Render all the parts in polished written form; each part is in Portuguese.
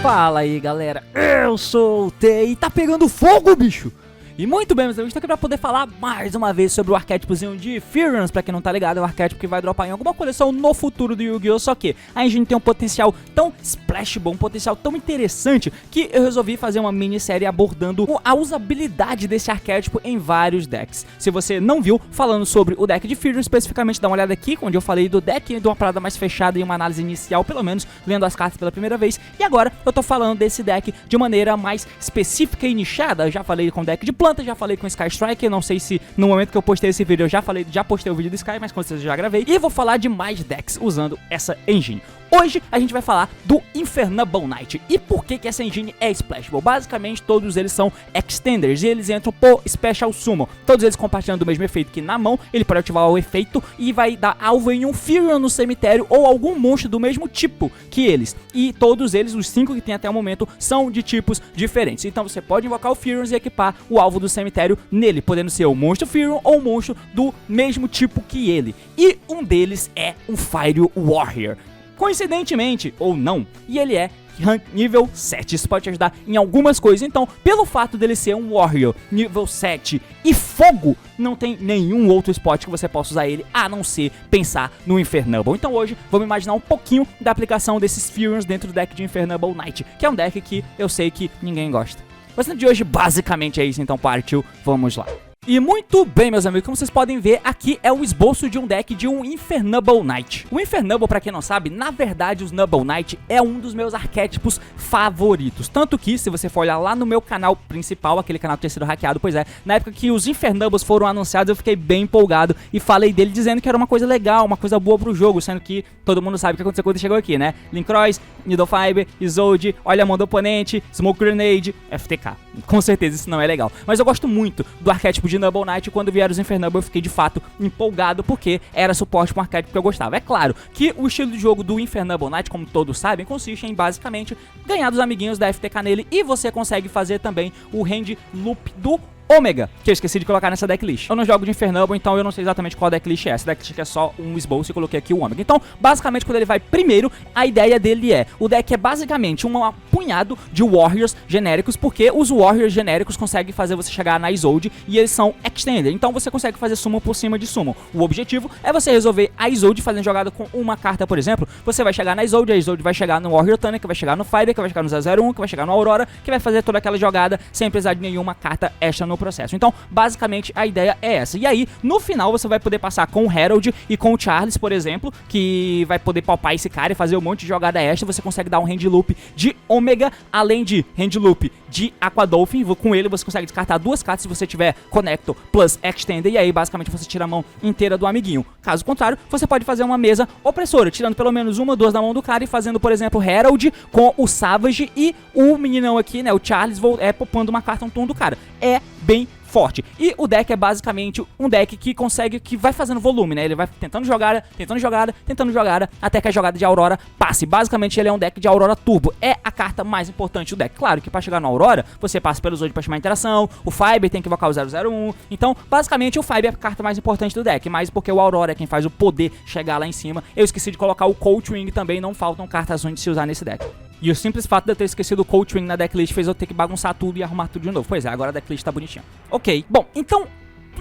Fala aí galera, eu sou o T e tá pegando fogo, bicho! E muito bem, meus amigos, estou aqui pra poder falar mais uma vez sobre o arquétipozinho de Furions. Pra quem não tá ligado, é um arquétipo que vai dropar em alguma coleção no futuro do Yu-Gi-Oh! Só que a engine tem um potencial tão splashable, um potencial tão interessante, que eu resolvi fazer uma minissérie abordando a usabilidade desse arquétipo em vários decks. Se você não viu, falando sobre o deck de Furions, especificamente dá uma olhada aqui, onde eu falei do deck de uma parada mais fechada e uma análise inicial, pelo menos, lendo as cartas pela primeira vez. E agora eu tô falando desse deck de maneira mais específica e nichada. Eu já falei com o deck de planta, já falei com Sky Strike, não sei se no momento que eu postei esse vídeo eu já postei o vídeo do Sky, mas com certeza já gravei. E vou falar de mais decks usando essa engine. Hoje a gente vai falar do Infernable Knight. E por que essa engine é splashable? Basicamente todos eles são extenders e eles entram por Special Summon. Todos eles compartilhando do mesmo efeito que na mão, ele pode ativar o efeito e vai dar alvo em um Furion no cemitério ou algum monstro do mesmo tipo que eles. E todos eles, os 5 que tem até o momento, são de tipos diferentes. Então você pode invocar o Furion e equipar o alvo do cemitério nele, podendo ser o monstro Furion ou um monstro do mesmo tipo que ele. E um deles é um Fire Warrior. Coincidentemente, ou não, e ele é nível 7, isso pode te ajudar em algumas coisas. Então, pelo fato dele ser um Warrior nível 7 e fogo, não tem nenhum outro spot que você possa usar ele, a não ser pensar no Infernable. Então hoje, vamos imaginar um pouquinho da aplicação desses Furions dentro do deck de Infernable Knight, que é um deck que eu sei que ninguém gosta. O assunto de hoje basicamente é isso, então partiu, vamos lá. E muito bem, meus amigos, como vocês podem ver, aqui é o esboço de um deck de um Infernable Knight. O Infernable, pra quem não sabe, na verdade o Snubble Knight é um dos meus arquétipos favoritos. Tanto que, se você for olhar lá no meu canal principal, aquele canal que tinha sido hackeado, pois é, na época que os Infernables foram anunciados, eu fiquei bem empolgado e falei dele dizendo que era uma coisa legal, uma coisa boa pro jogo, sendo que todo mundo sabe o que aconteceu quando ele chegou aqui, né? Linkroys, Needle Fiber, Isolde, olha a mão do oponente, Smoke Grenade, FTK. Com certeza isso não é legal. Mas eu gosto muito do arquétipo de Snubble Knight. Quando vieram os Infernable eu fiquei de fato empolgado, porque era suporte para um arquétipo que eu gostava. É claro que o estilo de jogo do Infernable Knight, como todos sabem, consiste em basicamente ganhar dos amiguinhos da FTK nele, e você consegue fazer também o hand loop do Ômega, que eu esqueci de colocar nessa decklist. Eu não jogo de Infernable, então eu não sei exatamente qual decklist é. Essa decklist é só um esboço e coloquei aqui o Ômega. Então, basicamente, quando ele vai primeiro, a ideia dele é... O deck é basicamente um punhado de Warriors genéricos, porque os Warriors genéricos conseguem fazer você chegar na Isolde e eles são Extender. Então você consegue fazer Summon por cima de Summon. O objetivo é você resolver a Isolde fazendo jogada com uma carta, por exemplo. Você vai chegar na Isolde, a Isolde vai chegar no Warrior Thunder, que vai chegar no Fiber, que vai chegar no 001, que vai chegar no Aurora, que vai fazer toda aquela jogada sem precisar de nenhuma carta extra no processo. Então, basicamente, a ideia é essa. E aí, no final, você vai poder passar com o Herald e com o Charles, por exemplo, que vai poder palpar esse cara e fazer um monte de jogada extra. Você consegue dar um hand loop de Ômega, além de hand loop de Aqua Dolphin. Com ele, você consegue descartar duas cartas se você tiver Connector plus Extender, e aí, basicamente, você tira a mão inteira do amiguinho. Caso contrário, você pode fazer uma mesa opressora, tirando pelo menos uma ou duas da mão do cara e fazendo, por exemplo, Herald com o Savage e o meninão aqui, né, o Charles, popando uma carta no turno do cara. É bem forte. E o deck é basicamente um deck que consegue, que vai fazendo volume, né? Ele vai tentando jogada, até que a jogada de Aurora passe. Basicamente ele é um deck de Aurora Turbo. É a carta mais importante do deck. Claro que pra chegar na Aurora, você passa pelo Zod pra chamar a interação, o Fiber tem que invocar o 001. Então, basicamente o Fiber é a carta mais importante do deck, mas porque o Aurora é quem faz o poder chegar lá em cima. Eu esqueci de colocar o Cold Wing também, não faltam cartas ruins de se usar nesse deck. E o simples fato de eu ter esquecido o Cold Wing na decklist fez eu ter que bagunçar tudo e arrumar tudo de novo. Pois é, agora a decklist tá bonitinha. Ok, bom, então...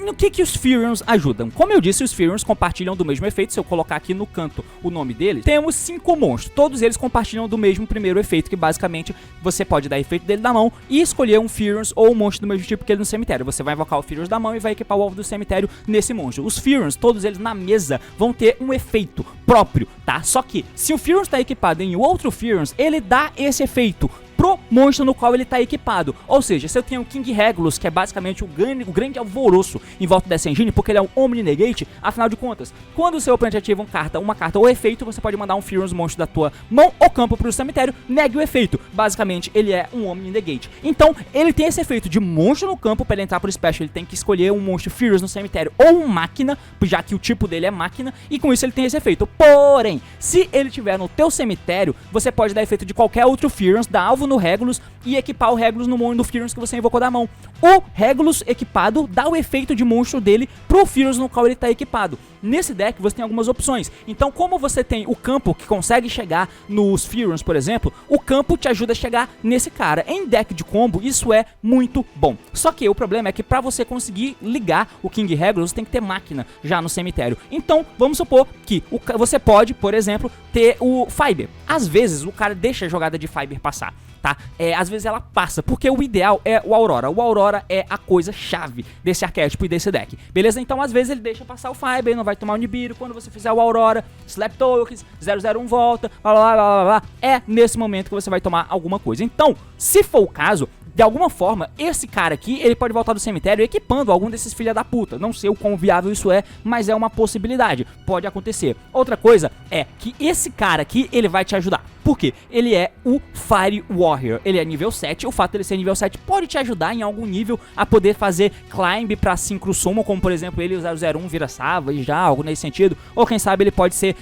No que os Furions ajudam? Como eu disse, os Furions compartilham do mesmo efeito. Se eu colocar aqui no canto o nome deles, temos 5 monstros. Todos eles compartilham do mesmo primeiro efeito, que basicamente você pode dar efeito dele da mão e escolher um Furions ou um monstro do mesmo tipo que ele no cemitério. Você vai invocar o Furions da mão e vai equipar o alvo do cemitério nesse monstro. Os Furions, todos eles na mesa, vão ter um efeito próprio, tá? Só que, se o Furions está equipado em outro Furions, ele dá esse efeito pro monstro no qual ele tá equipado. Ou seja, se eu tenho o King Regulus, que é basicamente o grande alvoroço em volta dessa engine, porque ele é um Omni Negate, afinal de contas, quando o seu oponente ativa uma carta ou efeito, você pode mandar um Furious monstro da tua mão ou campo pro cemitério, negue o efeito. Basicamente, ele é um Omni Negate. Então, ele tem esse efeito de monstro no campo. Para ele entrar pro Special, ele tem que escolher um monstro Furious no cemitério ou um máquina, já que o tipo dele é máquina, e com isso ele tem esse efeito. Porém, se ele tiver no teu cemitério, você pode dar efeito de qualquer outro Furious, dar alvo no Regulus e equipar o Regulus no monstro do Furious que você invocou da mão. O Regulus equipado dá o efeito de monstro dele pro Furious no qual ele tá equipado. Nesse deck você tem algumas opções. Então, como você tem o campo que consegue chegar nos Furious, por exemplo, o campo te ajuda a chegar nesse cara. Em deck de combo, isso é muito bom. Só que o problema é que pra você conseguir ligar o King Regulus, você tem que ter máquina já no cemitério. Então, vamos supor que você pode, por exemplo, ter o Fiber. Às vezes, o cara deixa a jogada de Fiber passar. Tá? Às vezes ela passa, porque o ideal é o Aurora. O Aurora é a coisa-chave desse arquétipo e desse deck, beleza? Então às vezes ele deixa passar o Fiber, não vai tomar o Nibiru. Quando você fizer o Aurora, Slap Tokens, 001 volta, blá blá blá blá blá, é nesse momento que você vai tomar alguma coisa. Então, se for o caso, de alguma forma, esse cara aqui, ele pode voltar do cemitério equipando algum desses filha da puta. Não sei o quão viável isso é, mas é uma possibilidade. Pode acontecer. Outra coisa é que esse cara aqui, ele vai te ajudar. Por quê? Ele é o Fire Warrior. Ele é nível 7. O fato dele ser nível 7 pode te ajudar em algum nível a poder fazer climb pra Synchro Summon, como por exemplo ele, o 001, vira Savage já, algo nesse sentido. Ou quem sabe ele pode ser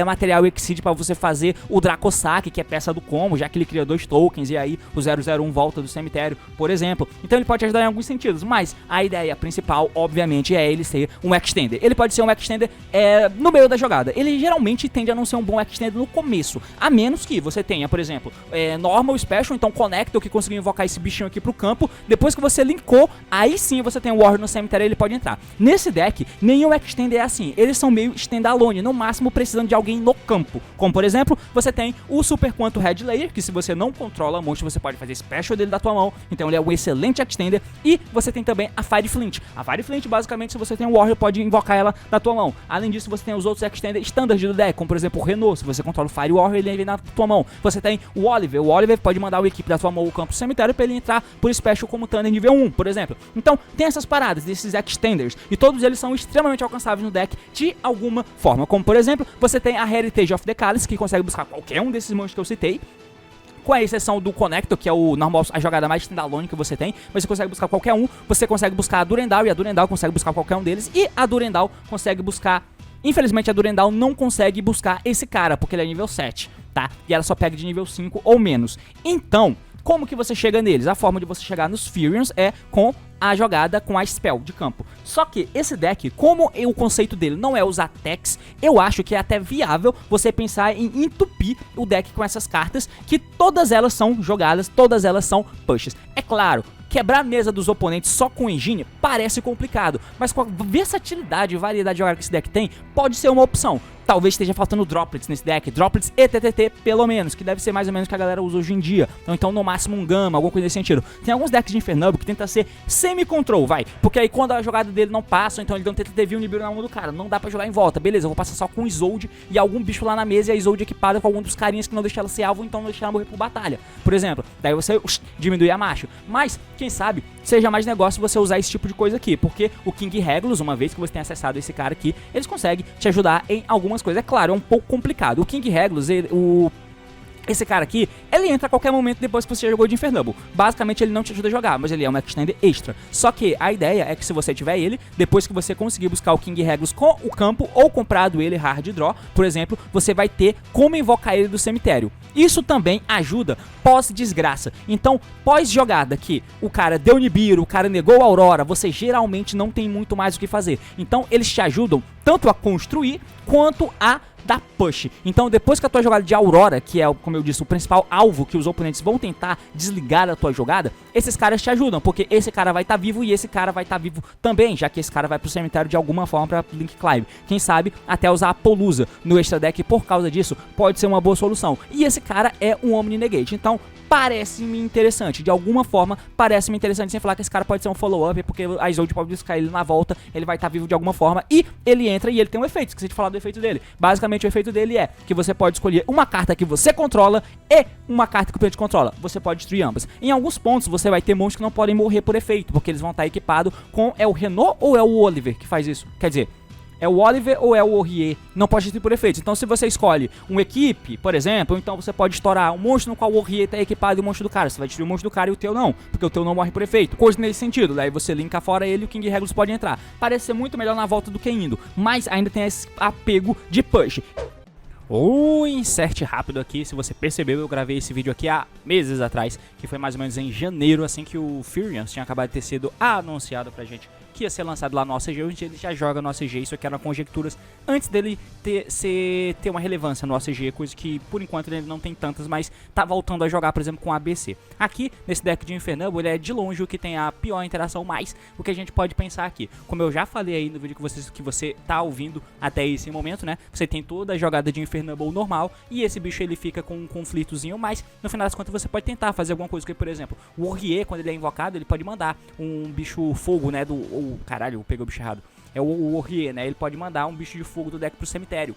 material Exceed para você fazer o Dracossack, que é peça do combo, já que ele cria 2 tokens e aí o 001 volta do cemitério, por exemplo. Então ele pode ajudar em alguns sentidos, mas a ideia principal, obviamente, é ele ser um Extender. Ele pode ser um Extender no meio da jogada. Ele geralmente tende a não ser um bom Extender no começo, a menos que você tenha, por exemplo, Normal Special, então Connector, que conseguiu invocar esse bichinho aqui pro campo. Depois que você linkou, aí sim você tem o Warrior no cemitério e ele pode entrar. Nesse deck, nenhum Extender é assim. Eles são meio standalone, no máximo precisando de alguém no campo, como por exemplo, você tem o Super Quanto Red Layer, que se você não controla monstro, você pode fazer special dele da tua mão, então ele é um excelente extender, e você tem também a Fire Flint. A Fire Flint, basicamente, se você tem um Warrior, pode invocar ela da tua mão. Além disso, você tem os outros extenders standard do deck, como por exemplo o Renault, se você controla o Fire Warrior, ele vem na tua mão. Você tem o Oliver pode mandar o equipe da tua mão o campo cemitério para ele entrar por special como Thunder nível 1, por exemplo. Então, tem essas paradas, desses extenders, e todos eles são extremamente alcançáveis no deck de alguma forma, como por exemplo, você tem a Heritage of the Chalice, que consegue buscar qualquer um desses monstros que eu citei, com a exceção do Connector, que é o normal, a jogada mais standalone que você tem, mas você consegue buscar qualquer um. Você consegue buscar a Durendal, e a Durendal consegue buscar qualquer um deles, e a Durendal consegue buscar... Infelizmente a Durendal não consegue buscar esse cara, porque ele é nível 7, tá? E ela só pega de nível 5 ou menos. Então, como que você chega neles? A forma de você chegar nos Furions é com a jogada com a spell de campo. Só que esse deck, como o conceito dele não é usar techs, eu acho que é até viável você pensar em entupir o deck com essas cartas, que todas elas são jogadas, todas elas são pushes. É claro, quebrar a mesa dos oponentes só com engine parece complicado, mas com a versatilidade e variedade de jogada que esse deck tem, pode ser uma opção. Talvez esteja faltando droplets nesse deck, droplets e TTT pelo menos, que deve ser mais ou menos o que a galera usa hoje em dia. Ou então no máximo um Gama, alguma coisa nesse sentido. Tem alguns decks de Infernable que tenta ser semi-control, vai, porque aí quando a jogada dele não passa, ou então ele dá um TTT e um Nibiru na mão do cara, não dá pra jogar em volta, beleza, eu vou passar só com Isolde e algum bicho lá na mesa, e a Isolde equipada com algum dos carinhas que não deixa ela ser alvo, então não deixa ela morrer por batalha, por exemplo. Daí você diminui a marcha. Mas, quem sabe, seja mais negócio você usar esse tipo de coisa aqui, porque o King Regulus, uma vez que você tenha acessado esse cara aqui, eles conseguem te ajudar em algumas coisas. É claro, é um pouco complicado. O King Regulus, esse cara aqui, ele entra a qualquer momento depois que você já jogou de Infernable. Basicamente ele não te ajuda a jogar, mas ele é um extender extra. Só que a ideia é que se você tiver ele, depois que você conseguir buscar o King Regulus com o campo, ou comprado ele hard draw, por exemplo, você vai ter como invocar ele do cemitério. Isso também ajuda pós-desgraça. Então, pós-jogada que o cara deu Nibiru, o cara negou a Aurora, você geralmente não tem muito mais o que fazer. Então, eles te ajudam tanto a construir quanto a dar push. Então, depois que a tua jogada de Aurora, que é, como eu disse, o principal alvo que os oponentes vão tentar desligar da tua jogada, esses caras te ajudam, porque esse cara vai estar vivo e esse cara vai estar vivo também, já que esse cara vai pro cemitério de alguma forma pra Link Climb. Quem sabe até usar a Polusa no extra deck, por causa disso, pode ser uma boa solução. E esse cara é um Omni Negate, então parece-me interessante, de alguma forma parece-me interessante, sem falar que esse cara pode ser um follow-up, porque a Isolde pode buscar ele na volta, ele vai estar vivo de alguma forma, e ele entra e ele tem um efeito, esqueci de falar do efeito dele. Basicamente o efeito dele é que você pode escolher uma carta que você controla e uma carta que o oponente controla, você pode destruir ambas. Em alguns pontos você vai ter monstros que não podem morrer por efeito, porque eles vão estar equipados com, é o Renault ou é o Oliver que faz isso? Quer dizer, é o Oliver ou é o Aurier? Não pode destruir por efeitos. Então se você escolhe uma equipe, por exemplo, então você pode estourar um monstro no qual o Aurier está equipado e o monstro do cara. Você vai destruir o monstro do cara e o teu não, porque o teu não morre por efeito. Coisa nesse sentido. Daí você linka fora ele e o King Regulus pode entrar. Parece ser muito melhor na volta do que indo, mas ainda tem esse apego de push. Insert rápido aqui, se você percebeu, eu gravei esse vídeo aqui há meses atrás, que foi mais ou menos em janeiro, assim que o Furions tinha acabado de ter sido anunciado pra gente que ia ser lançado lá no OCG. Hoje ele já joga no OCG, isso aqui eram conjecturas antes dele ter uma relevância no OCG, coisa que por enquanto ele não tem tantas, mas tá voltando a jogar, por exemplo, com ABC. Aqui, nesse deck de Infernable, ele é de longe o que tem a pior interação, mas o que a gente pode pensar aqui, como eu já falei aí no vídeo que você tá ouvindo até esse momento, né, você tem toda a jogada de Infernable normal, e esse bicho ele fica com um conflitozinho, mas no final das contas você pode tentar fazer alguma coisa, que por exemplo, o Aurier, quando ele é invocado, ele pode mandar um bicho fogo, né, caralho, eu peguei o bicho errado. É o Aurier, né? Ele pode mandar um bicho de fogo do deck pro cemitério.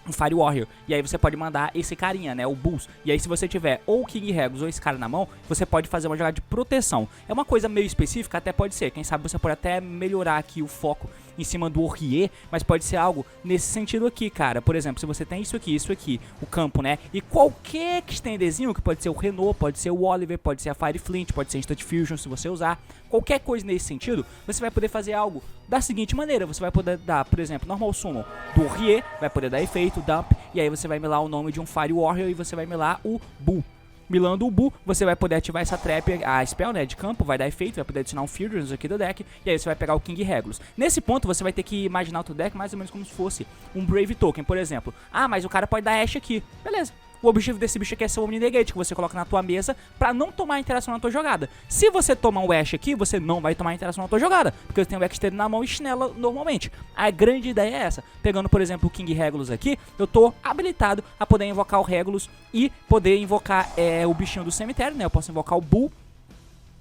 Um Fire Warrior. E aí você pode mandar esse carinha, né? O Bulls. E aí se você tiver ou o King Regulus ou esse cara na mão, você pode fazer uma jogada de proteção. É uma coisa meio específica, até pode ser. Quem sabe você pode até melhorar aqui o foco em cima do Aurier, mas pode ser algo nesse sentido aqui, cara. Por exemplo, se você tem isso aqui, o campo, né? E qualquer extenderzinho, que pode ser o Renault, pode ser o Oliver, pode ser a Fire Flint, pode ser Instant Fusion, se você usar. Qualquer coisa nesse sentido, você vai poder fazer algo da seguinte maneira. Você vai poder dar, por exemplo, Normal Summon do Aurier, vai poder dar efeito, dump, e aí você vai milar o nome de um Fire Warrior e você vai milar o Bull. Milando o Bull, você vai poder ativar essa trap, a spell, né, de campo, vai dar efeito, vai poder adicionar um Furious aqui do deck, e aí você vai pegar o King Regulus. Nesse ponto, você vai ter que imaginar o teu deck mais ou menos como se fosse um Brave Token, por exemplo. Ah, mas o cara pode dar Ash aqui. Beleza. O objetivo desse bicho aqui é ser o Omni Negate, que você coloca na tua mesa pra não tomar interação na tua jogada. Se você tomar um Ash aqui, você não vai tomar interação na tua jogada, porque você tem o Extend na mão e chinela normalmente. A grande ideia é essa. Pegando, por exemplo, o King Regulus aqui, eu tô habilitado a poder invocar o Regulus e poder invocar o bichinho do cemitério, né? Eu posso invocar o Bull.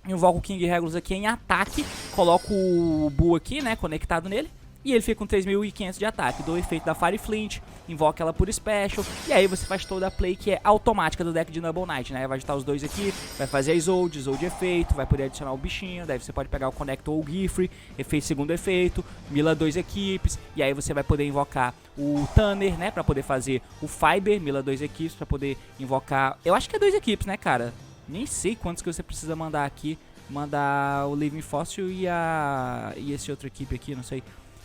Invoco o King Regulus aqui em ataque, coloco o Bull aqui, né, conectado nele. E ele fica com 3.500 de ataque, dou o efeito da Fire Flint, invoca ela por Special, e aí você faz toda a play que é automática do deck de Noble Knight, né? Vai ajustar os dois aqui, vai fazer a Isolde efeito, vai poder adicionar o bichinho, daí você pode pegar o Connector ou o Gifrey, efeito segundo efeito, mila 2 equipes, e aí você vai poder invocar o Tanner, né? Pra poder fazer o Fiber, mila 2 equipes, pra poder invocar... Eu acho que é 2 equipes, né, cara? Nem sei quantos que você precisa mandar aqui, mandar o Living Fossil e esse outro equipe aqui, não sei...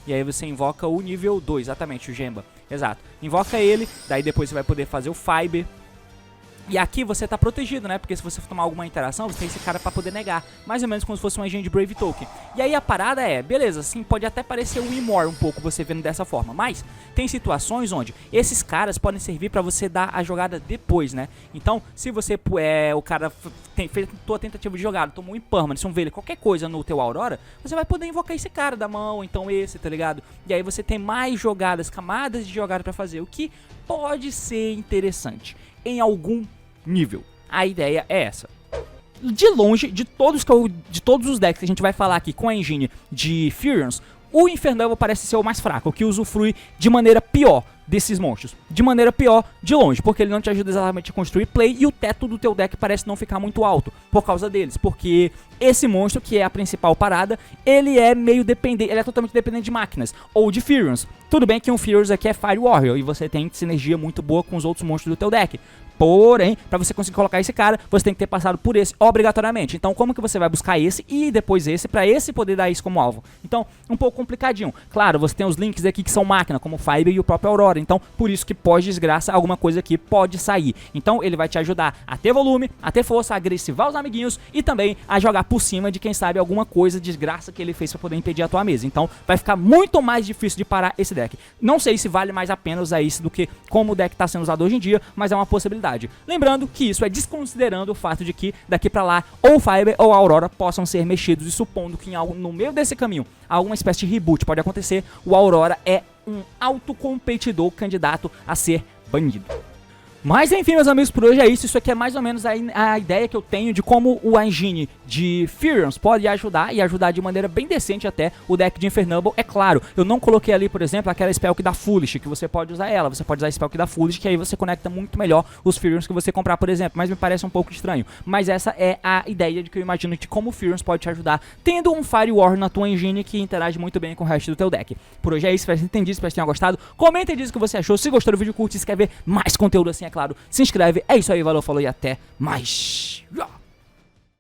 E aí você invoca o nível 2, exatamente, o Gemba. Exato. Invoca ele, daí depois você vai poder fazer o Fiber. E aqui você tá protegido, né? Porque se você tomar alguma interação, você tem esse cara pra poder negar. Mais ou menos como se fosse um agente de Brave Token. E aí a parada é, beleza, sim, pode até parecer um Imor um pouco você vendo dessa forma. Mas tem situações onde esses caras podem servir pra você dar a jogada depois, né? Então, se você o cara fez a tua tentativa de jogada, tomou um Impermanence, um Veiled, qualquer coisa no teu Aurora, você vai poder invocar esse cara da mão, então esse, tá ligado? E aí você tem mais jogadas, camadas de jogada pra fazer, o que pode ser interessante em algum nível. A ideia é essa. De longe, de todos os decks que a gente vai falar aqui com a engine de Furions, o Infernable parece ser o mais fraco, o que usufrui de maneira pior desses monstros. De maneira pior, de longe, porque ele não te ajuda exatamente a construir play e o teto do teu deck parece não ficar muito alto por causa deles, porque esse monstro, que é a principal parada, ele é meio dependente, ele é totalmente dependente de máquinas, ou de Furions. Tudo bem que um Furions aqui é Fire Warrior e você tem sinergia muito boa com os outros monstros do teu deck. Porém, para você conseguir colocar esse cara, você tem que ter passado por esse obrigatoriamente. Então, como que você vai buscar esse e depois esse, para esse poder dar isso como alvo? Então, um pouco complicadinho. Claro, você tem os links aqui que são máquina, como o Fiber e o próprio Aurora. Então, por isso que pode desgraça, alguma coisa aqui pode sair. Então, ele vai te ajudar a ter volume, a ter força, a agressivar os amiguinhos e também a jogar por cima de, quem sabe, alguma coisa desgraça que ele fez para poder impedir a tua mesa. Então, vai ficar muito mais difícil de parar esse deck. Não sei se vale mais a pena usar isso do que como o deck está sendo usado hoje em dia, mas é uma possibilidade. Lembrando que isso é desconsiderando o fato de que daqui pra lá ou o Fiber ou a Aurora possam ser mexidos, e supondo que no meio desse caminho alguma espécie de reboot pode acontecer, o Aurora é um autocompetidor candidato a ser banido. Mas enfim, meus amigos, por hoje é isso. Isso aqui é mais ou menos a ideia que eu tenho de como o engine de Furions pode ajudar, e ajudar de maneira bem decente até o deck de Infernable. É claro, eu não coloquei ali, por exemplo, aquela spell que dá Foolish, que você pode usar ela. Você pode usar a spell que dá Foolish, que aí você conecta muito melhor os Furions que você comprar, por exemplo. Mas me parece um pouco estranho. Mas essa é a ideia de que eu imagino de como o Furions pode te ajudar, tendo um Fire Warrior na tua engine que interage muito bem com o resto do teu deck. Por hoje é isso, espero que você tenha entendido, espero que tenha gostado. Comenta e diz o que você achou. Se gostou do vídeo, curte, se quer ver mais conteúdo assim, é claro, se inscreve. É isso aí, valeu, falou e até mais.